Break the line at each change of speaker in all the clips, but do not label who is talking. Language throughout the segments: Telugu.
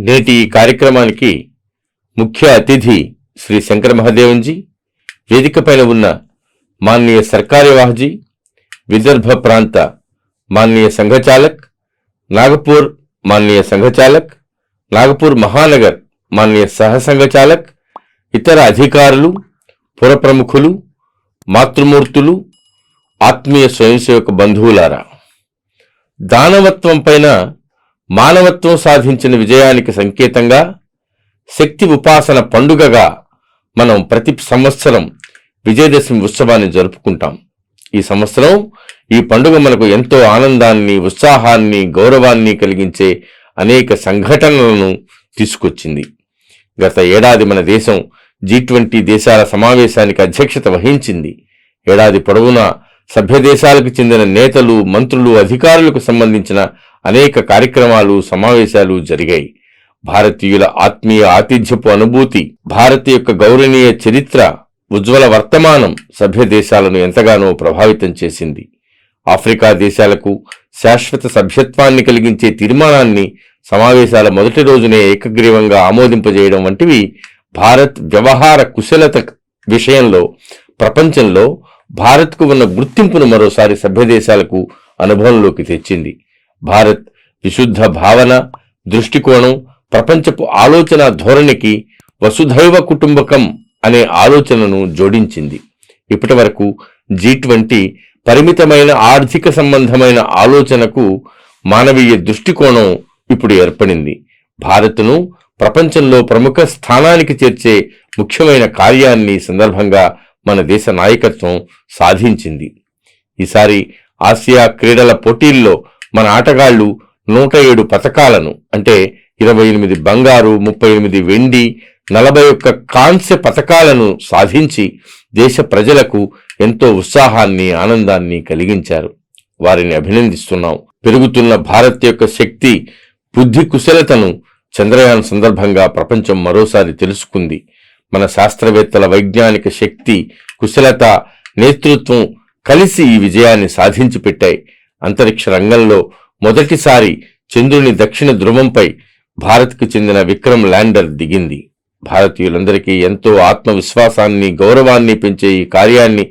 నేటి ఈ కార్యక్రమానికి ముఖ్య అతిథి శ్రీ శంకర మహాదేవన్జీ, వేదిక పైన ఉన్న మాననీయ సర్కారీ వాహజీ, విదర్భ ప్రాంత మాననీయ సంఘచాలక్, నాగపూర్ మాననీయ సంఘచాలక్, నాగపూర్ మహానగర్ మాననీయ సహసంఘచాలక్, ఇతర అధికారులు, పుర ప్రముఖులు, మాతృమూర్తులు, ఆత్మీయ స్వయంసేవక బంధువులారా, దానవత్వం పైన మానవత్వం సాధించిన విజయానికి సంకేతంగా శక్తి ఉపాసన పండుగగా మనం ప్రతి సంవత్సరం విజయదశమి ఉత్సవాన్ని జరుపుకుంటాం. ఈ సంవత్సరం ఈ పండుగ మనకు ఎంతో ఆనందాన్ని, ఉత్సాహాన్ని, గౌరవాన్ని కలిగించే అనేక సంఘటనలను తీసుకొచ్చింది. గత ఏడాది మన దేశం G20 దేశాల సమావేశానికి అధ్యక్షత వహించింది. ఏడాది పొడవునా సభ్య దేశాలకు చెందిన నేతలు, మంత్రులు, అధికారులకు సంబంధించిన అనేక కార్యక్రమాలు, సమావేశాలు జరిగాయి. భారతీయుల ఆత్మీయ ఆతిథ్యపు అనుభూతి, భారత యొక్క గౌరవనీయ చరిత్ర, ఉజ్వల వర్తమానం సభ్య దేశాలను ఎంతగానో ప్రభావితం చేసింది. ఆఫ్రికా దేశాలకు శాశ్వత సభ్యత్వాన్ని కలిగించే తీర్మానాన్ని సమావేశాల మొదటి రోజునే ఏకగ్రీవంగా ఆమోదింపజేయడం వంటివి భారత్ వ్యవహార కుశలత విషయంలో ప్రపంచంలో భారత్కు ఉన్న గుర్తింపును మరోసారి సభ్య దేశాలకు అనుభవంలోకి తెచ్చింది. భారత్ విశుద్ధ భావన, దృష్టికోణం, ప్రపంచపు ఆలోచన ధోరణికి వసుధైవ కుటుంబకం అనే ఆలోచనను జోడించింది. ఇప్పటి వరకు G20 పరిమితమైన ఆర్థిక సంబంధమైన ఆలోచనకు మానవీయ దృష్టికోణం ఇప్పుడు ఏర్పడింది. భారత్ను ప్రపంచంలో ప్రముఖ స్థానానికి చేర్చే ముఖ్యమైన కార్యాన్ని సందర్భంగా మన దేశ నాయకత్వం సాధించింది. ఈసారి ఆసియా క్రీడల పోటీల్లో మన ఆటగాళ్లు 107 పతకాలను, అంటే 28 బంగారు, 38 వెండి, 41 కాంస్య పతకాలను సాధించి దేశ ప్రజలకు ఎంతో ఉత్సాహాన్ని, ఆనందాన్ని కలిగించారు. వారిని అభినందిస్తున్నాం. పెరుగుతున్న భారత్ యొక్క శక్తి, బుద్ధి కుశలతను చంద్రయాన్ సందర్భంగా ప్రపంచం మరోసారి తెలుసుకుంది. మన శాస్త్రవేత్తల వైజ్ఞానిక శక్తి, కుశలత, నేతృత్వం కలిసి ఈ విజయాన్ని సాధించి పెట్టాయి. అంతరిక్ష రంగంలో మొదటిసారి చంద్రుని దక్షిణ ధ్రువంపై భారత్కు చెందిన విక్రమ్ ల్యాండర్ దిగింది. భారతీయులందరికీ ఎంతో ఆత్మవిశ్వాసాన్ని, గౌరవాన్ని పెంచే ఈ కార్యాన్ని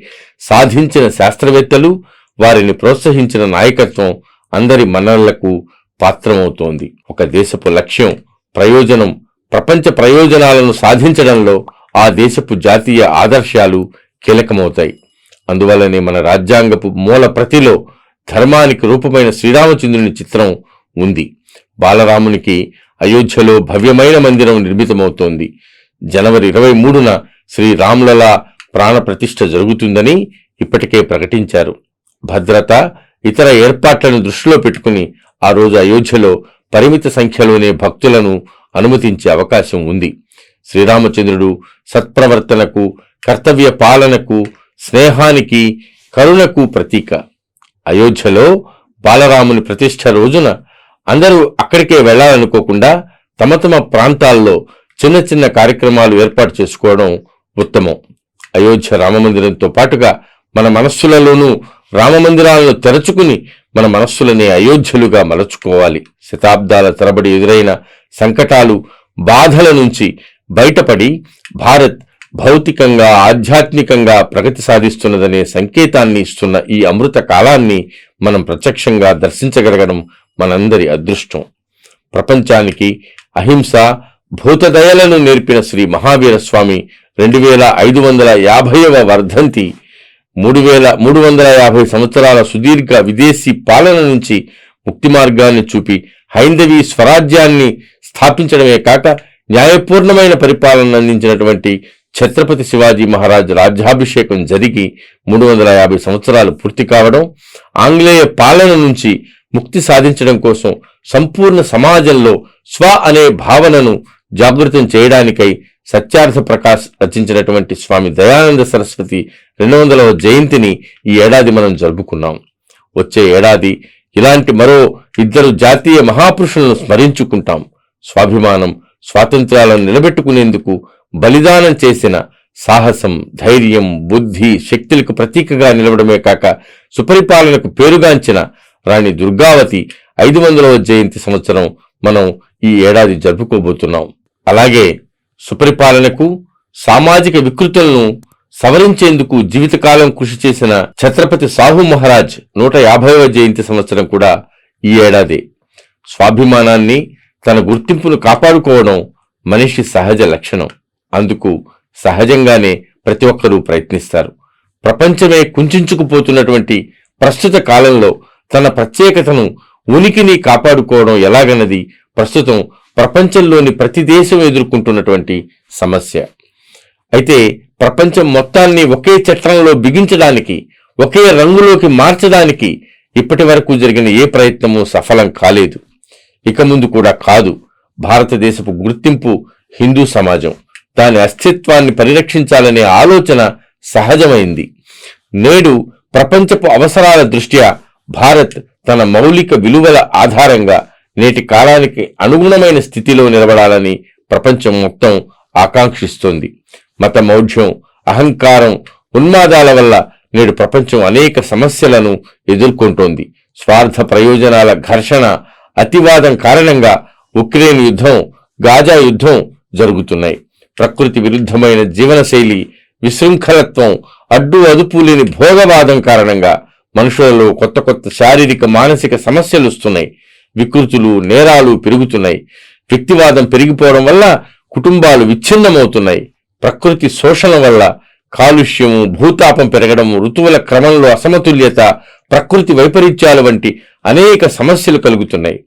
సాధించిన శాస్త్రవేత్తలు, వారిని ప్రోత్సహించిన నాయకత్వం అందరి మన్ననలకు పాత్రమవుతోంది. ఒక దేశపు లక్ష్యం, ప్రయోజనం, ప్రపంచ ప్రయోజనాలను సాధించడంలో ఆ దేశపు జాతీయ ఆదర్శాలు కీలకమవుతాయి. అందువల్లనే మన రాజ్యాంగపు మూల ప్రతిలో ధర్మానికి రూపమైన శ్రీరామచంద్రుని చిత్రం ఉంది. బాలరామునికి అయోధ్యలో భవ్యమైన మందిరం నిర్మితమవుతోంది. జనవరి 23న శ్రీరాములలా ప్రాణ ప్రతిష్ఠ జరుగుతుందని ఇప్పటికే ప్రకటించారు. భద్రత, ఇతర ఏర్పాట్లను దృష్టిలో పెట్టుకుని ఆ రోజు అయోధ్యలో పరిమిత సంఖ్యలోనే భక్తులను అనుమతించే అవకాశం ఉంది. శ్రీరామచంద్రుడు సత్ప్రవర్తనకు, కర్తవ్య పాలనకు, స్నేహానికి, కరుణకు ప్రతీక. అయోధ్యలో బాలరాముని ప్రతిష్ఠ రోజున అందరూ అక్కడికే వెళ్లాలనుకోకుండా తమ తమ ప్రాంతాల్లో చిన్న చిన్న కార్యక్రమాలు ఏర్పాటు చేసుకోవడం ఉత్తమం. అయోధ్య రామమందిరంతో పాటుగా మన మనస్సులలోనూ రామమందిరాలను తెరచుకుని మన మనస్సులనే అయోధ్యలుగా మలచుకోవాలి. శతాబ్దాల తరబడి ఎదురైన సంకటాలు, బాధల నుంచి బయటపడి భారత్ భౌతికంగా, ఆధ్యాత్మికంగా ప్రగతి సాధిస్తున్నదనే సంకేతాన్ని ఇస్తున్న ఈ అమృత కాలాన్ని మనం ప్రత్యక్షంగా దర్శించగలగడం మనందరి అదృష్టం. ప్రపంచానికి అహింస, భూతదయలను నేర్పిన శ్రీ మహావీర స్వామి 2550వ వర్ధంతి 3350 సంవత్సరాల సుదీర్ఘ విదేశీ పాలన నుంచి ముక్తి మార్గాన్ని చూపి హైందవీ స్వరాజ్యాన్ని స్థాపించడమే కాక న్యాయపూర్ణమైన పరిపాలన అందించినటువంటి ఛత్రపతి శివాజీ మహారాజ్ రాజ్యాభిషేకం జరిగి 350 సంవత్సరాలు పూర్తి కావడం, ఆంగ్లేయ పాలన నుంచి ముక్తి సాధించడం కోసం సంపూర్ణ సమాజంలో స్వ అనే భావనను జాగృతం చేయడానికై సత్యార్థ ప్రకాశ్ రచించినటువంటి స్వామి దయానంద సరస్వతి 200వ జయంతిని ఈ ఏడాది మనం జరుపుకున్నాం. వచ్చే ఏడాది ఇలాంటి మరో 2 జాతీయ మహాపురుషులను స్మరించుకుంటాం. స్వాభిమానం, స్వాతంత్ర్యాలను నిలబెట్టుకునేందుకు బలిదానం చేసిన సాహసం, ధైర్యం, బుద్ధి, శక్తులకు ప్రతీకగా నిలవడమే కాక సుపరిపాలనకు పేరుగాంచిన రాణి దుర్గావతి 500వ జయంతి సంవత్సరం మనం ఈ ఏడాది జరుపుకోబోతున్నాం. అలాగే సుపరిపాలనకు, సామాజిక వికృతులను సవరించేందుకు జీవితకాలం కృషి చేసిన ఛత్రపతి సాహు మహారాజ్ 150వ జయంతి సంవత్సరం కూడా ఈ ఏడాది. స్వాభిమానాన్ని, తన గుర్తింపును కాపాడుకోవడం మనిషి సహజ లక్షణం. అందుకు సహజంగానే ప్రతి ఒక్కరూ ప్రయత్నిస్తారు. ప్రపంచమే కుంచుకుపోతున్నటువంటి ప్రస్తుత కాలంలో తన ప్రత్యేకతను, ఉనికిని కాపాడుకోవడం ఎలాగన్నది ప్రస్తుతం ప్రపంచంలోని ప్రతి దేశం ఎదుర్కొంటున్నటువంటి సమస్య. అయితే ప్రపంచం మొత్తాన్ని ఒకే చట్రంలో బిగించడానికి, ఒకే రంగులోకి మార్చడానికి ఇప్పటి వరకు జరిగిన ఏ ప్రయత్నమూ సఫలం కాలేదు. ఇక ముందు కూడా కాదు. భారతదేశపు గుర్తింపు హిందూ సమాజం. దాని అస్తిత్వాన్ని పరిరక్షించాలనే ఆలోచన సహజమైంది. నేడు ప్రపంచపు అవసరాల దృష్ట్యా భారత్ తన మౌలిక విలువల ఆధారంగా నేటి కాలానికి అనుగుణమైన స్థితిలో నిలబడాలని ప్రపంచం మొత్తం ఆకాంక్షిస్తోంది. మత మౌఢ్యం, అహంకారం, ఉన్మాదాల వల్ల నేడు ప్రపంచం అనేక సమస్యలను ఎదుర్కొంటోంది. స్వార్థ ప్రయోజనాల ఘర్షణ, అతివాదం కారణంగా ఉక్రెయిన్ యుద్ధం, గాజా యుద్ధం జరుగుతున్నాయి. ప్రకృతి విరుద్ధమైన జీవనశైలి, విశృంఖలత్వం, అడ్డు అదుపు లేని భోగవాదం కారణంగా మనుషులలో కొత్త కొత్త శారీరక, మానసిక సమస్యలు వస్తున్నాయి. వికృతులు, నేరాలు పెరుగుతున్నాయి. వ్యక్తివాదం పెరిగిపోవడం వల్ల కుటుంబాలు విచ్ఛిన్నమవుతున్నాయి. ప్రకృతి శోషణ వల్ల కాలుష్యము, భూతాపం పెరగడం, ఋతువుల క్రమంలో అసమతుల్యత, ప్రకృతి వైపరీత్యాల వంటి అనేక సమస్యలు కలుగుతున్నాయి.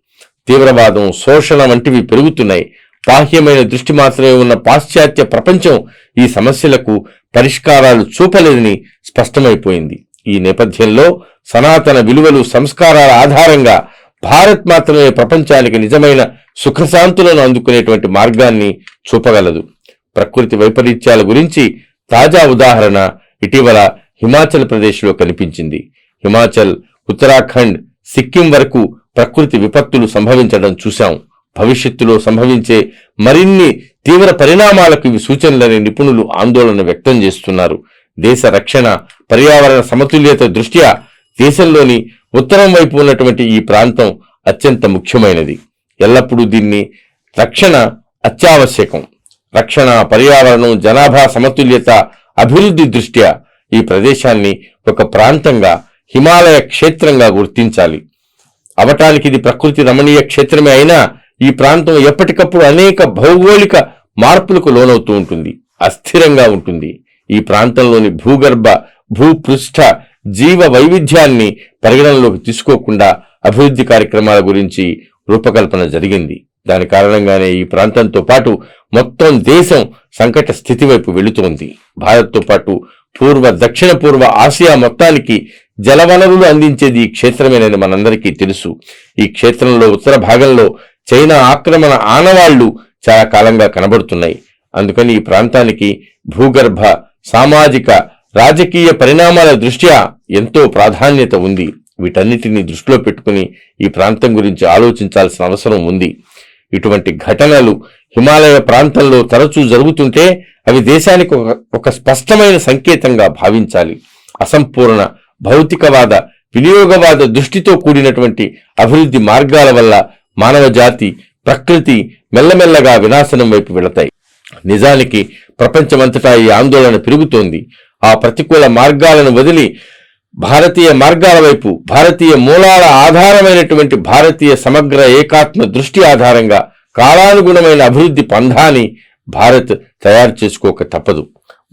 తీవ్రవాదం, శోషణ వంటివి పెరుగుతున్నాయి. బాహ్యమైన దృష్టి మాత్రమే ఉన్న పాశ్చాత్య ప్రపంచం ఈ సమస్యలకు పరిష్కారాలు చూపలేదని స్పష్టమైపోయింది. ఈ నేపథ్యంలో సనాతన విలువలు, సంస్కారాల ఆధారంగా భారత్ మాత్రమే ప్రపంచానికి నిజమైన సుఖశాంతులను అందుకునేటువంటి మార్గాన్ని చూపగలదు. ప్రకృతి వైపరీత్యాల గురించి తాజా ఉదాహరణ ఇటీవల హిమాచల్ ప్రదేశ్లో కనిపించింది. హిమాచల్, ఉత్తరాఖండ్, సిక్కిం వరకు ప్రకృతి విపత్తులు సంభవించడం చూశాం. భవిష్యత్తులో సంభవించే మరిన్ని తీవ్ర పరిణామాలకు ఇవి సూచనలని నిపుణులు ఆందోళన వ్యక్తం చేస్తున్నారు. దేశ రక్షణ, పర్యావరణ సమతుల్యత దృష్ట్యా దేశంలోని ఉత్తరం వైపు ఉన్నటువంటి ఈ ప్రాంతం అత్యంత ముఖ్యమైనది. ఎల్లప్పుడూ దీన్ని రక్షణ అత్యావశ్యకం. రక్షణ, పర్యావరణం, జనాభా సమతుల్యత, అభివృద్ధి దృష్ట్యా ఈ ప్రదేశాన్ని ఒక ప్రాంతంగా, హిమాలయ క్షేత్రంగా గుర్తించాలి. అవటానికి ఇది ప్రకృతి రమణీయ క్షేత్రమే అయినా ఈ ప్రాంతం ఎప్పటికప్పుడు అనేక భౌగోళిక మార్పులకు లోనవుతూ ఉంటుంది, అస్థిరంగా ఉంటుంది. ఈ ప్రాంతంలోని భూగర్భ, భూపృష్ఠ జీవ వైవిధ్యాన్ని పరిగణనలోకి తీసుకోకుండా అభివృద్ధి కార్యక్రమాల గురించి రూపకల్పన జరిగింది. దాని కారణంగానే ఈ ప్రాంతంతో పాటు మొత్తం దేశం సంకట స్థితి వైపు వెళుతోంది. భారత్తో పాటు దక్షిణ పూర్వ ఆసియా మొత్తానికి జలవనరులు అందించేది ఈ క్షేత్రమేనని మనందరికీ తెలుసు. ఈ క్షేత్రంలో ఉత్తర భాగంలో చైనా ఆక్రమణ ఆనవాళ్లు చాలా కాలంగా కనబడుతున్నాయి. అందుకని ఈ ప్రాంతానికి భూగర్భ, సామాజిక, రాజకీయ పరిణామాల దృష్ట్యా ఎంతో ప్రాధాన్యత ఉంది. వీటన్నిటినీ దృష్టిలో పెట్టుకుని ఈ ప్రాంతం గురించి ఆలోచించాల్సిన అవసరం ఉంది. ఇటువంటి ఘటనలు హిమాలయ ప్రాంతంలో తరచూ జరుగుతుంటే అవి దేశానికి ఒక స్పష్టమైన సంకేతంగా భావించాలి. అసంపూర్ణ భౌతికవాద, వినియోగవాద దృష్టితో కూడినటువంటి అభివృద్ధి మార్గాల వల్ల మానవ జాతి, ప్రకృతి మెల్లమెల్లగా వినాశనం వైపు వెళతాయి. నిజానికి ప్రపంచమంతటా ఈ ఆందోళన పెరుగుతోంది. ఆ ప్రతికూల మార్గాలను వదిలి భారతీయ మార్గాల వైపు, భారతీయ మూలాల ఆధారమైనటువంటి భారతీయ సమగ్ర ఏకాత్మ దృష్టి ఆధారంగా కాలానుగుణమైన అభివృద్ధి పంథాని భారత్ తయారు చేసుకోక తప్పదు.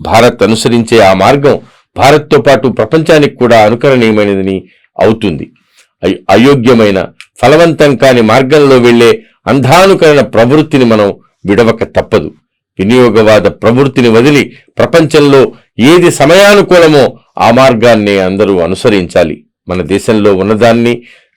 భారత్ అనుసరించే ఆ మార్గం భారత్తో పాటు ప్రపంచానికి కూడా అనుకరణీయమైనదని అవుతుంది. అయోగ్యమైన, ఫలవంతం కాని మార్గంలో వెళ్లే అంధానుకరణ ప్రవృత్తిని మనం విడవక తప్పదు. వినియోగవాద ప్రవృత్తిని వదిలి ప్రపంచంలో ఏది సమయానుకూలమో ఆ మార్గాన్ని అందరూ అనుసరించాలి. మన దేశంలో ఉన్నదాన్ని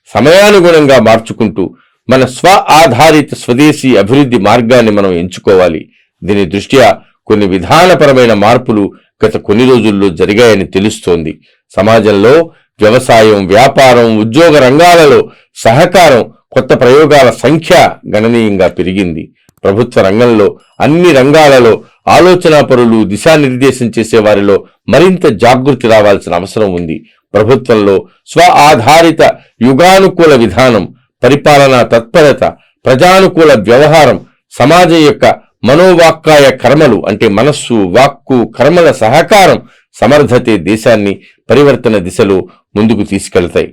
సమయానుగుణంగా మార్చుకుంటూ మన స్వ ఆధారిత స్వదేశీ అభివృద్ధి మార్గాన్ని మనం ఎంచుకోవాలి. దీని దృష్ట్యా కొన్ని విధానపరమైన మార్పులు గత కొన్ని రోజుల్లో జరిగాయని తెలుస్తోంది. సమాజంలో వ్యవసాయం, వ్యాపారం, ఉద్యోగ రంగాలలో సహకారం, కొత్త ప్రయోగాల సంఖ్య గణనీయంగా పెరిగింది. ప్రభుత్వ రంగంలో, అన్ని రంగాలలో ఆలోచనాపరులు, దిశానిర్దేశం చేసే వారిలో మరింత జాగృతి రావాల్సిన అవసరం ఉంది. ప్రభుత్వంలో స్వ ఆధారిత యుగానుకూల విధానం, పరిపాలనా తత్పరత, ప్రజానుకూల వ్యవహారం, సమాజం యొక్క మనోవాక్కాయ కర్మలు అంటే మనస్సు, వాక్కు, కర్మల సహకారం, సమర్థతే దేశాన్ని పరివర్తన దిశలో ముందుకు తీసుకెళ్తాయి.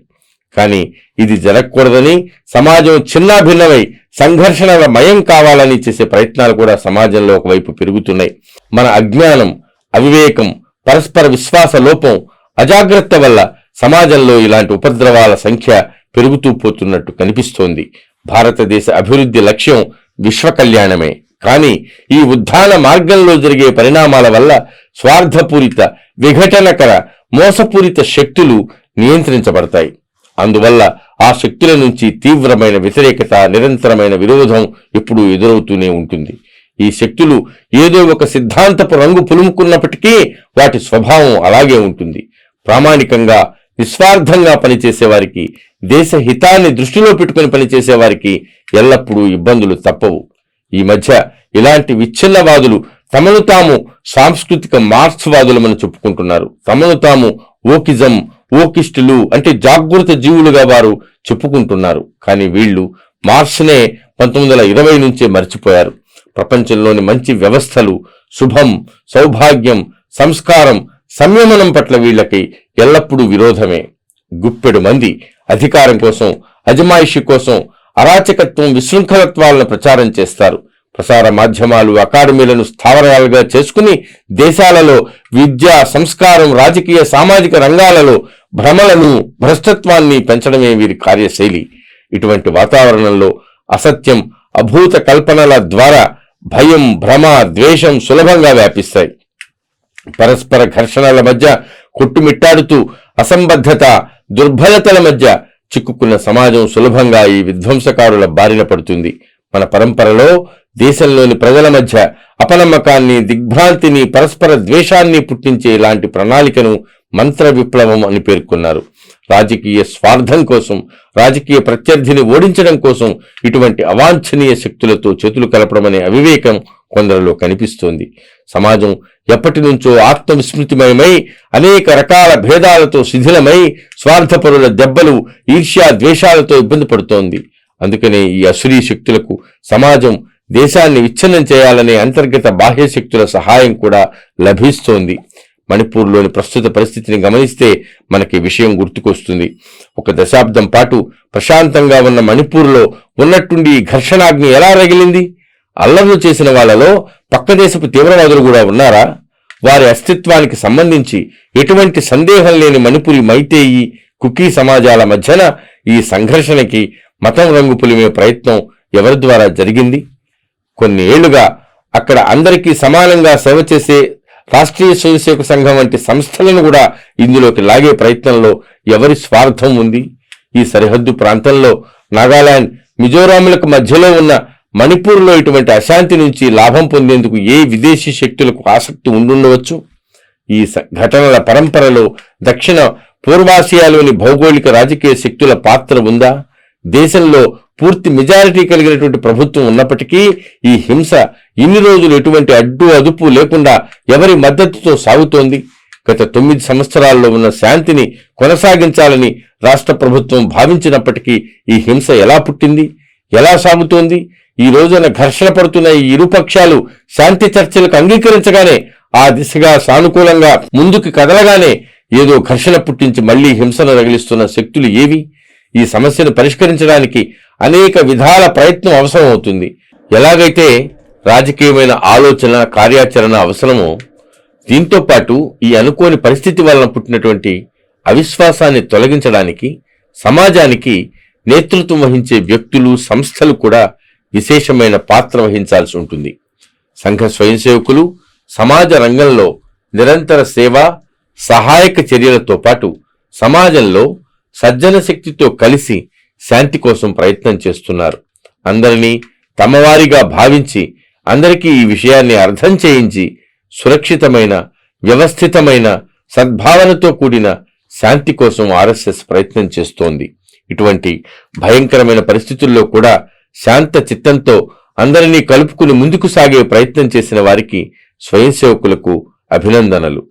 కానీ ఇది జరగకూడదని, సమాజం చిన్నాభిన్నమై సంఘర్షణల మయం కావాలని చేసే ప్రయత్నాలు కూడా సమాజంలో ఒకవైపు పెరుగుతున్నాయి. మన అజ్ఞానం, అవివేకం, పరస్పర విశ్వాస లోపం, అజాగ్రత్త వల్ల సమాజంలో ఇలాంటి ఉపద్రవాల సంఖ్య పెరుగుతూ పోతున్నట్టు కనిపిస్తోంది. భారతదేశ అభివృద్ధి లక్ష్యం విశ్వ కళ్యాణమే. కానీ ఈ ఉద్ధాన మార్గంలో జరిగే పరిణామాల వల్ల స్వార్థపూరిత, విఘటనకర, మోసపూరిత శక్తులు నియంత్రించబడతాయి. అందువల్ల ఆ శక్తుల నుంచి తీవ్రమైన వ్యతిరేకత, నిరంతరమైన విరోధం ఎప్పుడూ ఎదురవుతూనే ఉంటుంది. ఈ శక్తులు ఏదో ఒక సిద్ధాంతపు రంగు పులుముకున్నప్పటికీ వాటి స్వభావం అలాగే ఉంటుంది. ప్రామాణికంగా, నిస్వార్థంగా పనిచేసేవారికి, దేశ హితాన్ని దృష్టిలో పెట్టుకుని పనిచేసేవారికి ఎల్లప్పుడూ ఇబ్బందులు తప్పవు. ఈ మధ్య ఇలాంటి విచ్ఛిన్నవాదులు తమను తాము సాంస్కృతిక మార్క్స్వాదులమని చెప్పుకుంటున్నారు. తమను తాము ఓకిజం, ఓకిస్టులు అంటే జాగృత జీవులుగా వారు చెప్పుకుంటున్నారు. కానీ వీళ్లు మార్క్స్నే 1920 నుంచే మర్చిపోయారు. ప్రపంచంలోని మంచి వ్యవస్థలు, శుభం, సౌభాగ్యం, సంస్కారం, సంయమనం పట్ల వీళ్లకి ఎల్లప్పుడూ విరోధమే. గుప్పెడు మంది అధికారం కోసం, అజమాయిషి కోసం అరాచకత్వం, విశృంఖలత్వాలను ప్రచారం చేస్తారు. ప్రసార మాధ్యమాలు, అకాడమీలను స్థావరాలుగా చేసుకుని దేశాలలో విద్య, సంస్కారం, రాజకీయ, సామాజిక రంగాలలో భ్రమలను, భ్రష్టత్వాన్ని పెంచడమే వీరి కార్యశైలి. ఇటువంటి వాతావరణంలో అసత్యం, అభూత కల్పనల ద్వారా భయం, భ్రమ, ద్వేషం సులభంగా వ్యాపిస్తాయి. పరస్పర ఘర్షణల మధ్య కొట్టుమిట్టాడుతూ అసంబద్ధత, దుర్బలతల మధ్య చిక్కుకున్న సమాజం సులభంగా ఈ విధ్వంసకారుల బారిన పడుతుంది. మన పరంపరలో దేశంలోని ప్రజల మధ్య అపనమ్మకాన్ని, దిగ్భ్రాంతిని, పరస్పర ద్వేషాన్ని పుట్టించే ఇలాంటి ప్రణాళికను మంత్ర విప్లవం అని పేర్కొన్నారు. రాజకీయ స్వార్థం కోసం, రాజకీయ ప్రత్యర్థిని ఓడించడం కోసం ఇటువంటి అవాంఛనీయ శక్తులతో చేతులు కలపడమనే అవివేకం కొందరిలో కనిపిస్తోంది. సమాజం ఎప్పటి నుంచో ఆత్మవిస్మృతిమయమై అనేక రకాల భేదాలతో శిథిలమై స్వార్థపరుల దెబ్బలు, ఈర్ష్యా ద్వేషాలతో ఇబ్బంది పడుతోంది. అందుకనే ఈ అసురీ శక్తులకు సమాజం, దేశాన్ని విచ్ఛిన్నం చేయాలనే అంతర్గత బాహ్య శక్తుల సహాయం కూడా లభిస్తోంది. మణిపూర్లోని ప్రస్తుత పరిస్థితిని గమనిస్తే మనకి విషయం గుర్తుకొస్తుంది. ఒక దశాబ్దం పాటు ప్రశాంతంగా ఉన్న మణిపూర్లో ఉన్నట్టుండి ఘర్షణాగ్ని ఎలా రగిలింది? అల్లర్లు చేసిన వాళ్లలో పక్క దేశపు తీవ్రవాదులు కూడా ఉన్నారా? వారి అస్తిత్వానికి సంబంధించి ఎటువంటి సందేహం లేని మణిపురి మైతేయి, కుకీ సమాజాల మధ్యన ఈ సంఘర్షణకి మతం రంగు పులిమే ప్రయత్నం ఎవరి ద్వారా జరిగింది? కొన్ని ఏళ్లుగా అక్కడ అందరికీ సమానంగా సేవ చేసే రాష్ట్రీయ స్వయంసేవక సంఘం వంటి సంస్థలను కూడా ఇందులోకి లాగే ప్రయత్నంలో ఎవరి స్వార్థం ఉంది? ఈ సరిహద్దు ప్రాంతంలో నాగాలాండ్, మిజోరాంలకు మధ్యలో ఉన్న మణిపూర్లో ఇటువంటి అశాంతి నుంచి లాభం పొందేందుకు ఏ విదేశీ శక్తులకు ఆసక్తి ఉండుండవచ్చు? ఈ ఘటనల పరంపరలో దక్షిణ పూర్వాసియాలోని భౌగోళిక రాజకీయ శక్తుల పాత్ర ఉందా? దేశంలో పూర్తి మెజారిటీ కలిగినటువంటి ప్రభుత్వం ఉన్నప్పటికీ ఈ హింస ఇన్ని రోజులు ఎటువంటి అడ్డు అదుపు లేకుండా ఎవరి మద్దతుతో సాగుతోంది? గత 9 సంవత్సరాల్లో ఉన్న శాంతిని కొనసాగించాలని రాష్ట్ర ప్రభుత్వం భావించినప్పటికీ ఈ హింస ఎలా పుట్టింది? ఎలా సాగుతోంది? ఈ రోజున ఘర్షణ పడుతున్న ఈ ఇరుపక్షాలు శాంతి చర్చలకు అంగీకరించగానే, ఆ దిశగా సానుకూలంగా ముందుకు కదలగానే ఏదో ఘర్షణ పుట్టించి మళ్లీ హింసను రగిలిస్తున్న శక్తులు ఏవి? ఈ సమస్యను పరిష్కరించడానికి అనేక విధాల ప్రయత్నం అవసరం అవుతుంది. ఎలాగైతే రాజకీయమైన ఆలోచన, కార్యాచరణ అవసరమో, దీంతో పాటు ఈ అనుకోని పరిస్థితి వలన పుట్టినటువంటి అవిశ్వాసాన్ని తొలగించడానికి సమాజానికి నేతృత్వం వహించే వ్యక్తులు, సంస్థలు కూడా విశేషమైన పాత్ర వహించాల్సి ఉంటుంది. సంఘ స్వయంసేవకులు సమాజ రంగంలో నిరంతర సేవ, సహాయక చర్యలతో పాటు సమాజంలో సజ్జన శక్తితో కలిసి శాంతి కోసం ప్రయత్నం చేస్తున్నారు. అందరినీ తమవారిగా భావించి అందరికీ ఈ విషయాన్ని అర్థం చేయించి సురక్షితమైన, వ్యవస్థితమైన, సద్భావనతో కూడిన శాంతి కోసం ఆర్ఎస్ఎస్ ప్రయత్నం చేస్తోంది. ఇటువంటి భయంకరమైన పరిస్థితుల్లో కూడా శాంత చిత్తంతో అందరినీ కలుపుకుని ముందుకు సాగే ప్రయత్నం చేసిన వారికి, స్వయం సేవకులకు అభినందనలు.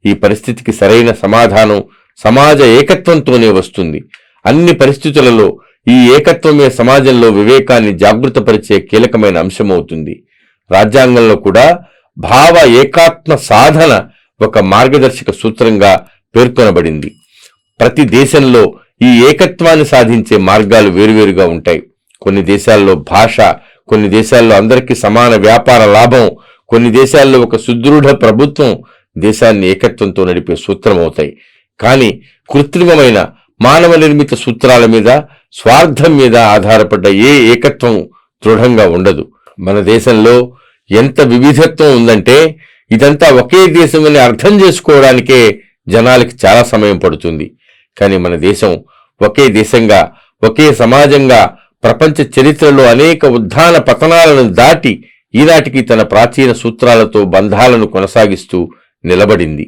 ఈ పరిస్థితికి సరైన సమాధానం సమాజ ఏకత్వంతోనే వస్తుంది. అన్ని పరిస్థితులలో ఈ ఏకత్వమే సమాజంలో వివేకాన్ని జాగృతపరిచే కీలకమైన అంశమవుతుంది. రాజ్యాంగంలో కూడా భావ ఏకాత్మ సాధన ఒక మార్గదర్శక సూత్రంగా పేర్కొనబడింది. ప్రతి దేశంలో ఈ ఏకత్వాన్ని సాధించే మార్గాలు వేరువేరుగా ఉంటాయి. కొన్ని దేశాల్లో భాష, కొన్ని దేశాల్లో అందరికీ సమాన వ్యాపార లాభం, కొన్ని దేశాల్లో ఒక సుదృఢ ప్రభుత్వం దేశాన్ని ఏకత్వంతో నడిపే సూత్రం అవుతాయి. కానీ కృత్రిమమైన మానవ నిర్మిత సూత్రాల మీద, స్వార్థం మీద ఆధారపడ్డ ఏ ఏకత్వం దృఢంగా ఉండదు. మన దేశంలో ఎంత వివిధత్వం ఉందంటే ఇదంతా ఒకే దేశమని అర్థం చేసుకోవడానికే జనాలకి చాలా సమయం పడుతుంది. కానీ మన దేశం ఒకే దేశంగా, ఒకే సమాజంగా ప్రపంచ చరిత్రలో అనేక ఉత్థాన పతనాలను దాటి ఈనాటికి తన ప్రాచీన సూత్రాలతో బంధాలను కొనసాగిస్తూ నిలబడింది.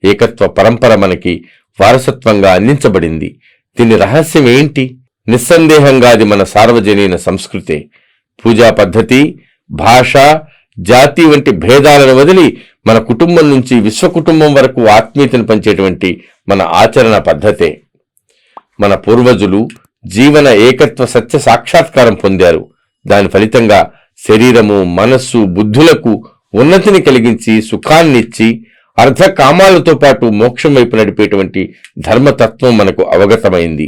ఏకత్వ పరంపర మనకి వారసత్వంగా అందించబడింది. దీని రహస్యం ఏంటి? నిస్సందేహంగా అది మన సార్వజనీన సంస్కృతే. పూజా పద్ధతి, భాష, జాతి వంటి భేదాలను వదిలి మన కుటుంబం నుంచి విశ్వకుటుంబం వరకు ఆత్మీయతను పంచేటువంటి మన ఆచరణ పద్ధతే. మన పూర్వజులు జీవన ఏకత్వ సత్య సాక్షాత్కారం పొందారు. దాని ఫలితంగా శరీరము, మనస్సు, బుద్ధులకు ఉన్నతిని కలిగించి సుఖాన్నిచ్చి అర్ధకామాలతో పాటు మోక్షం వైపు నడిపేటువంటి ధర్మతత్వం మనకు అవగతమైంది.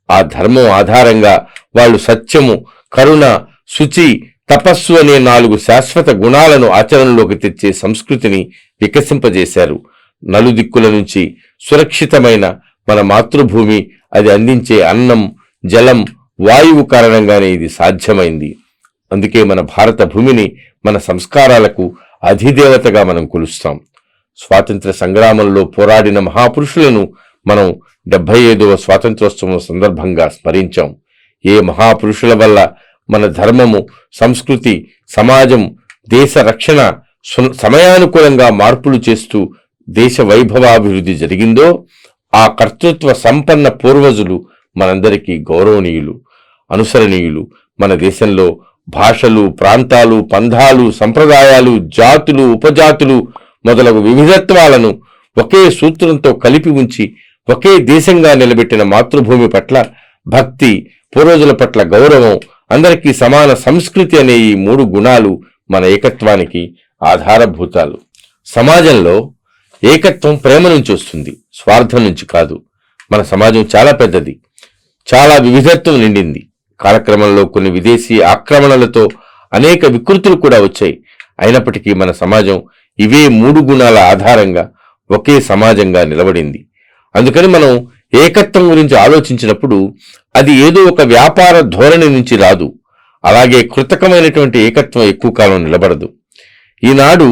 ఆ ధర్మం ఆధారంగా వాళ్ళు సత్యము, కరుణ, శుచి, తపస్సు అనే 4 శాశ్వత గుణాలను ఆచరణలోకి తెచ్చే సంస్కృతిని వికసింపజేశారు. నలుదిక్కుల నుంచి సురక్షితమైన మన మాతృభూమి, అది అందించే అన్నం, జలం, వాయువు కారణంగానే ఇది సాధ్యమైంది. అందుకే మన భారత భూమిని మన సంస్కారాలకు అధిదేవతగా మనం కొలుస్తాం. స్వాతంత్ర సంగ్రామంలో పోరాడిన మహాపురుషులను మనం 75వ స్వాతంత్రోత్సవం సందర్భంగా స్మరించాం. ఏ మహాపురుషుల వల్ల మన ధర్మము, సంస్కృతి, సమాజం, దేశ రక్షణ సమయానుకూలంగా మార్పులు చేస్తూ దేశ వైభవాభివృద్ధి జరిగిందో ఆ కర్తృత్వ సంపన్న పూర్వజులు మనందరికీ గౌరవనీయులు, అనుసరణీయులు. మన దేశంలో భాషలు, ప్రాంతాలు, పంథాలు, సంప్రదాయాలు, జాతులు, ఉపజాతులు మొదలగు వివిధత్వాలను ఒకే సూత్రంతో కలిపి ఉంచి ఒకే దేశంగా నిలబెట్టిన మాతృభూమి పట్ల భక్తి, పూర్వజుల పట్ల గౌరవం, అందరికీ సమాన సంస్కృతి అనే ఈ 3 గుణాలు మన ఏకత్వానికి ఆధారభూతాలు. సమాజంలో ఏకత్వం ప్రేమ నుంచి వస్తుంది, స్వార్థం నుంచి కాదు. మన సమాజం చాలా పెద్దది, చాలా వివిధత్వం నిండింది. కాలక్రమంలో కొన్ని విదేశీ ఆక్రమణలతో అనేక వికృతులు కూడా వచ్చాయి. అయినప్పటికీ మన సమాజం ఇవే 3 గుణాల ఆధారంగా ఒకే సమాజంగా నిలబడింది. అందుకని మనం ఏకత్వం గురించి ఆలోచించినప్పుడు అది ఏదో ఒక వ్యాపార ధోరణి నుంచి రాదు. అలాగే కృతకమైనటువంటి ఏకత్వం ఎక్కువ కాలం నిలబడదు. ఈనాడు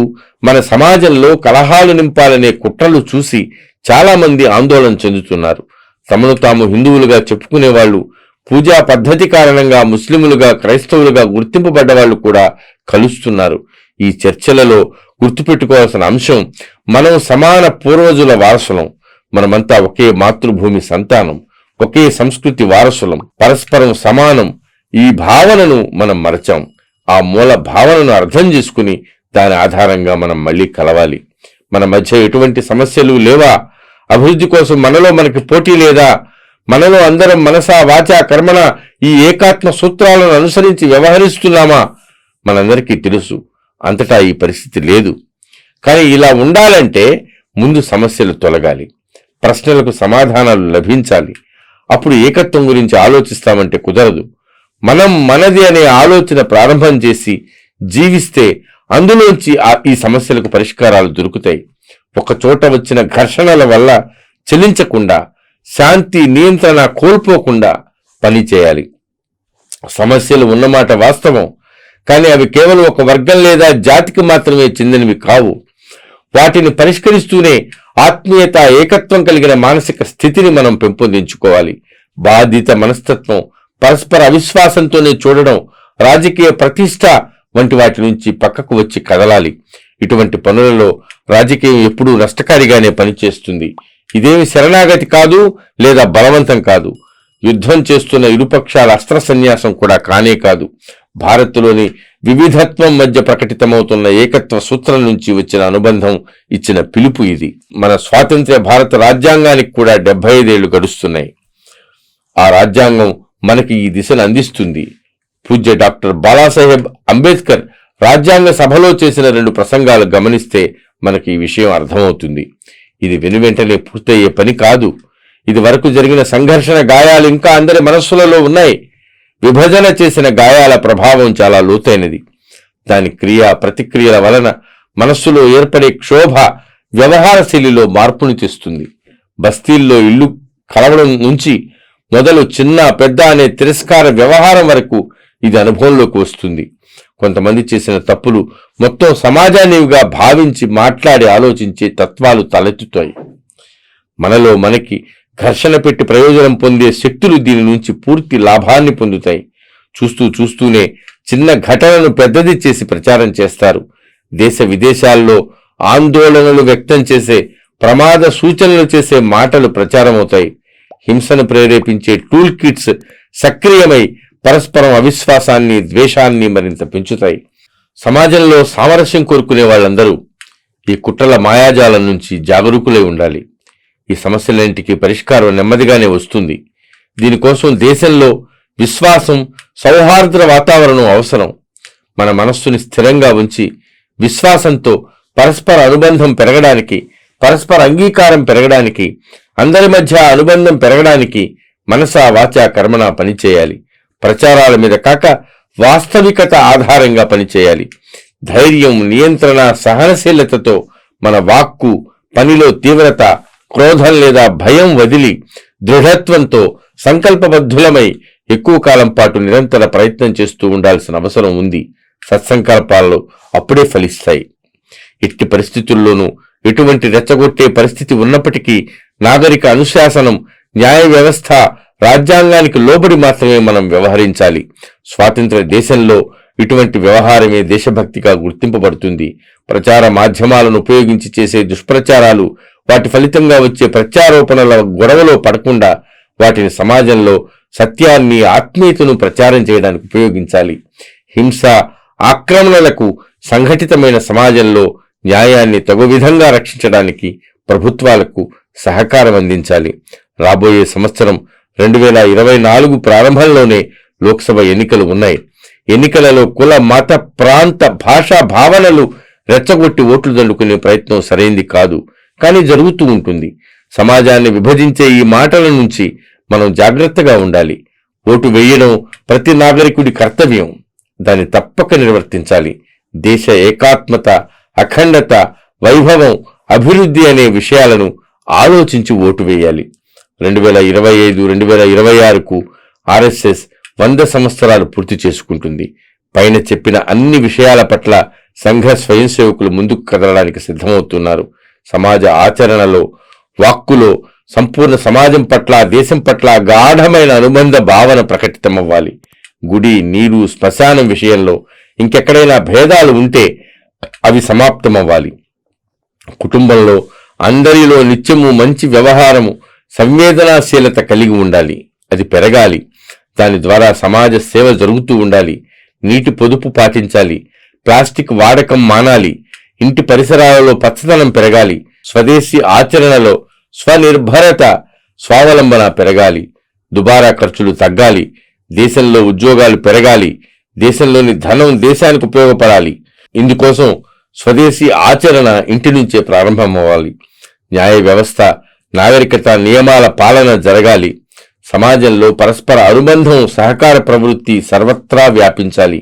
మన సమాజంలో కలహాలు నింపాలనే కుట్రలు చూసి చాలామంది ఆందోళన చెందుతున్నారు. తమను తాము హిందువులుగా చెప్పుకునే వాళ్ళు పూజా పద్ధతి కారణంగా ముస్లిములుగా, క్రైస్తవులుగా గుర్తింపబడ్డవాళ్లు కూడా కలుస్తున్నారు. ఈ చర్చలలో గుర్తుపెట్టుకోవాల్సిన అంశం, మనం సమాన పూర్వజుల వారసులం. మనమంతా ఒకే మాతృభూమి సంతానం, ఒకే సంస్కృతి వారసులం, పరస్పరం సమానం. ఈ భావనను మనం మరచాం. ఆ మూల భావనను అర్థం చేసుకుని దాని ఆధారంగా మనం మళ్ళీ కలవాలి. మన మధ్య ఎటువంటి సమస్యలు లేవా? అభివృద్ధి కోసం మనలో మనకి పోటీ లేదా? మనలో అందరం మనసా, వాచా, కర్మణ ఈ ఏకాత్మ సూత్రాలను అనుసరించి వ్యవహరిస్తున్నామా? మనందరికీ తెలుసు, అంతటా ఈ పరిస్థితి లేదు. కానీ ఇలా ఉండాలంటే ముందు సమస్యలు తొలగాలి, ప్రశ్నలకు సమాధానాలు లభించాలి. అప్పుడు ఏకత్వం గురించి ఆలోచిస్తామంటే కుదరదు. మనం మనది అనే ఆలోచన ప్రారంభం చేసి జీవిస్తే అందులోంచి ఈ సమస్యలకు పరిష్కారాలు దొరుకుతాయి. ఒక చోట వచ్చిన ఘర్షణల వల్ల చెలించకుండా, శాంతి నియంత్రణ కోల్పోకుండా పని చేయాలి. సమస్యలు ఉన్నమాట వాస్తవం, కానీ అవి కేవలం ఒక వర్గం లేదా జాతికి మాత్రమే చెందినవి కావు. వాటిని పరిష్కరిస్తూనే ఆత్మీయత, ఏకత్వం కలిగిన మానసిక స్థితిని మనం పెంపొందించుకోవాలి. బాధిత మనస్తత్వం, పరస్పర అవిశ్వాసంతోనే చూడడం, రాజకీయ ప్రతిష్ట వంటి వాటి నుంచి పక్కకు వచ్చి కదలాలి. ఇటువంటి పనులలో రాజకీయం ఎప్పుడూ నష్టకారిగానే పనిచేస్తుంది. ఇదేమి శరణాగతి కాదు, లేదా బలవంతం కాదు. యుద్ధం చేస్తున్న ఇరుపక్షాల అస్త్ర సన్యాసం కూడా కానే కాదు. భారత్లోని వివిధత్వం మధ్య ప్రకటితమవుతున్న ఏకత్వ సూత్రం నుంచి వచ్చిన అనుబంధం ఇచ్చిన పిలుపు ఇది. మన స్వాతంత్ర్య భారత రాజ్యాంగానికి కూడా 75 ఏళ్లు గడుస్తున్నాయి. ఆ రాజ్యాంగం మనకి ఈ దిశను అందిస్తుంది. పూజ్య డాక్టర్ బాలాసాహెబ్ అంబేద్కర్ రాజ్యాంగ సభలో చేసిన 2 ప్రసంగాలు గమనిస్తే మనకి ఈ విషయం అర్థమవుతుంది. ఇది వెనువెంటనే పూర్తయ్యే పని కాదు. ఇది వరకు జరిగిన సంఘర్షణ గాయాలు ఇంకా అందరి మనస్సులలో ఉన్నాయి. విభజన చేసిన గాయాల ప్రభావం చాలా లోతైనది. దాని క్రియా ప్రతిక్రియల వలన మనస్సులో ఏర్పడే క్షోభ వ్యవహార శైలిలో మార్పుని తెస్తుంది. బస్తీల్లో ఇల్లు కలవడం నుంచి మొదలు చిన్న పెద్ద అనే తిరస్కార వ్యవహారం వరకు ఇది అనుభవంలోకి వస్తుంది. కొంతమంది చేసిన తప్పులు మొత్తం సమాజాన్నిగా భావించి మాట్లాడి ఆలోచించే తత్వాలు తలెత్తుతాయి. మనలో మనకి ఘర్షణ పెట్టి ప్రయోజనం పొందే శక్తులు దీని నుంచి పూర్తి లాభాన్ని పొందుతాయి. చూస్తూనే చిన్న ఘటనను పెద్దది చేసి ప్రచారం చేస్తారు. దేశ విదేశాల్లో ఆందోళనలు వ్యక్తం చేసే, ప్రమాద సూచనలు చేసే మాటలు ప్రచారమవుతాయి. హింసను ప్రేరేపించే టూల్ కిట్స్ సక్రియమై పరస్పరం అవిశ్వాసాన్ని, ద్వేషాన్ని మరింత పెంచుతాయి. సమాజంలో సామరస్యం కోరుకునే వాళ్ళందరూ ఈ కుట్రల మాయాజాలం నుంచి జాగరూకులై ఉండాలి. ఈ సమస్యలన్నింటికీ పరిష్కారం నెమ్మదిగానే వస్తుంది. దీనికోసం దేశంలో విశ్వాసం, సౌహార్ద వాతావరణం అవసరం. మన మనస్సుని స్థిరంగా ఉంచి విశ్వాసంతో పరస్పర అనుబంధం పెరగడానికి, పరస్పర అంగీకారం పెరగడానికి, అందరి మధ్య అనుబంధం పెరగడానికి మనసా వాచా కర్మణ పనిచేయాలి. ప్రచారాల మీద కాక వాస్తవికత ఆధారంగా పనిచేయాలి. ధైర్యం, నియంత్రణ, సహనశీలతతో మన వాక్కు, పనిలో తీవ్రత, క్రోధం లేదా భయం వదిలి దృఢత్వంతో సంకల్పబద్ధులమై ఎక్కువ కాలం పాటు నిరంతర ప్రయత్నం చేస్తూ ఉండాల్సిన అవసరం ఉంది. సత్సంకల్పాలు అప్పుడే ఫలిస్తాయి. ఎట్టి పరిస్థితుల్లోనూ ఎటువంటి రెచ్చగొట్టే పరిస్థితి ఉన్నప్పటికీ నాగరిక అనుశాసనం, న్యాయ వ్యవస్థ, రాజ్యాంగానికి లోబడి మాత్రమే మనం వ్యవహరించాలి. స్వాతంత్ర దేశంలో ఇటువంటి వ్యవహారమే దేశభక్తిగా గుర్తింపబడుతుంది. ప్రచార మాధ్యమాలను ఉపయోగించి చేసే దుష్ప్రచారాలు, వాటి ఫలితంగా వచ్చే ప్రత్యారోపణల గొడవలో పడకుండా వాటిని సమాజంలో సత్యాన్ని, ఆత్మీయతను ప్రచారం చేయడానికి ఉపయోగించాలి. హింస, ఆక్రమణలకు సంఘటితమైన సమాజంలో న్యాయాన్ని తగు విధంగా రక్షించడానికి ప్రభుత్వాలకు సహకారం అందించాలి. రాబోయే సంవత్సరం 2024 ప్రారంభంలోనే లోక్సభ ఎన్నికలు ఉన్నాయి. ఎన్నికలలో కుల, మత, ప్రాంత, భాషా భావనలు రెచ్చగొట్టి ఓట్లు దండుకునే ప్రయత్నం సరైంది కాదు, కానీ జరుగుతూ ఉంటుంది. సమాజాన్ని విభజించే ఈ మాటల నుంచి మనం జాగ్రత్తగా ఉండాలి. ఓటు వేయడం ప్రతి నాగరికుడి కర్తవ్యం. దాన్ని తప్పక నిర్వర్తించాలి. దేశ ఏకాత్మత, అఖండత, వైభవం, అభివృద్ధి అనే విషయాలను ఆలోచించి ఓటు వేయాలి. 2025-2026కు ఆర్ఎస్ఎస్ 100 సంవత్సరాలు పూర్తి చేసుకుంటుంది. పైన చెప్పిన అన్ని విషయాల పట్ల సంఘ స్వయం సేవకులు ముందుకు కదలడానికి సిద్ధమవుతున్నారు. సమాజ ఆచరణలో, వాక్కులో సంపూర్ణ సమాజం పట్ల, దేశం పట్ల గాఢమైన అనుబంధ భావన ప్రకటితమవ్వాలి. గుడి, నీరు, శ్మశానం విషయంలో ఇంకెక్కడైనా భేదాలు ఉంటే అవి సమాప్తమవ్వాలి. కుటుంబంలో అందరిలో నిత్యము మంచి వ్యవహారము, సంవేదనాశీలత కలిగి ఉండాలి. అది పెరగాలి. దాని ద్వారా సమాజ సేవ జరుగుతూ ఉండాలి. నీటి పొదుపు పాటించాలి. ప్లాస్టిక్ వాడకం మానాలి. ఇంటి పరిసరాలలో పచ్చదనం పెరగాలి. స్వదేశీ ఆచరణలో స్వనిర్భరత, స్వావలంబన పెరగాలి. దుబారా ఖర్చులు తగ్గాలి. దేశంలో ఉద్యోగాలు పెరగాలి. దేశంలోని ధనం దేశానికి ఉపయోగపడాలి. ఇందుకోసం స్వదేశీ ఆచరణ ఇంటి నుంచే ప్రారంభమవ్వాలి. న్యాయ వ్యవస్థ, నాగరికత, నియమాల పాలన జరగాలి. సమాజంలో పరస్పర అనుబంధం, సహకార ప్రవృత్తి సర్వత్రా వ్యాపించాలి.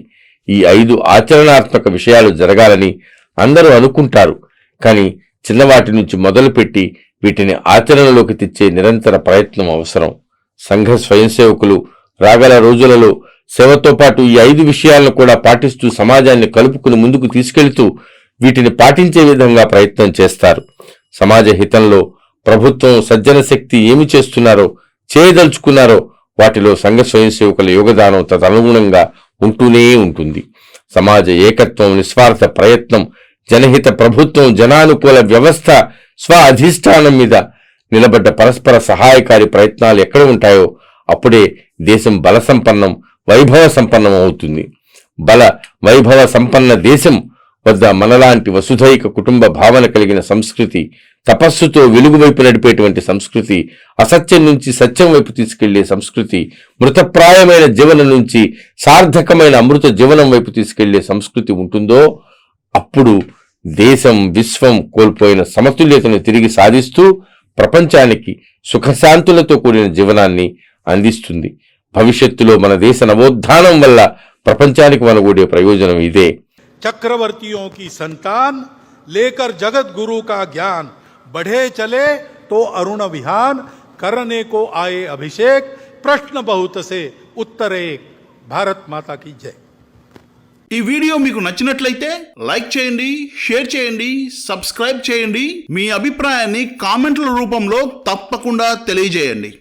ఈ 5 ఆచరణాత్మక విషయాలు జరగాలని అందరూ అనుకుంటారు. కానీ చిన్నవాటి నుంచి మొదలుపెట్టి వీటిని ఆచరణలోకి తెచ్చే నిరంతర ప్రయత్నం అవసరం. సంఘ స్వయం సేవకులు రాగల రోజులలో సేవతో పాటు ఈ 5 విషయాలను కూడా పాటిస్తూ సమాజాన్ని కలుపుకుని ముందుకు తీసుకెళ్తూ వీటిని పాటించే విధంగా ప్రయత్నం చేస్తారు. సమాజ హితంలో ప్రభుత్వం, సజ్జన శక్తి ఏమి చేస్తున్నారో, చేయదలుచుకున్నారో వాటిలో సంఘ స్వయం సేవకుల యోగదానం తదనుగుణంగా ఉంటూనే ఉంటుంది. సమాజ ఏకత్వం, నిస్వార్థ ప్రయత్నం, జనహిత ప్రభుత్వం, జనానుకూల వ్యవస్థ, స్వ అధిష్టానం మీద నిలబడ్డ పరస్పర సహాయకారి ప్రయత్నాలు ఎక్కడ ఉంటాయో అప్పుడే దేశం బల సంపన్నం, వైభవ సంపన్నం అవుతుంది. బల వైభవ సంపన్న దేశం వద్ద మనలాంటి వసుధైక కుటుంబ భావన కలిగిన సంస్కృతి, తపస్సుతో వెలుగు వైపు నడిపేటువంటి సంస్కృతి, అసత్యం నుంచి సత్యం వైపు తీసుకెళ్లే సంస్కృతి, మృతప్రాయమైన జీవనం నుంచి సార్థకమైన అమృత జీవనం వైపు తీసుకెళ్లే సంస్కృతి ఉంటుందో అప్పుడు దేశం, విశ్వం కోల్పోయిన సమతుల్యతను తిరిగి సాధిస్తూ ప్రపంచానికి సుఖశాంతులతో కూడిన జీవనాన్ని అందిస్తుంది. భవిష్యత్తులో మన దేశ నవోత్థానం వల్ల ప్రపంచానికి మనగూడే ప్రయోజనం ఇదే.
चक्रवर्तियों की संतान लेकर जगत गुरु का ज्ञान, बढ़े चले तो अरुण विहान, करने को आए अभिषेक, प्रश्न बहुत से उत्तर एक. भारत माता की जय.
ఈ వీడియో మీకు నచ్చినట్లయితే లైక్ చేయండి, షేర్ చేయండి, సబ్స్క్రైబ్ చేయండి. మీ అభిప్రాయాన్ని కామెంట్ల రూపంలో తప్పకుండా తెలియజేయండి.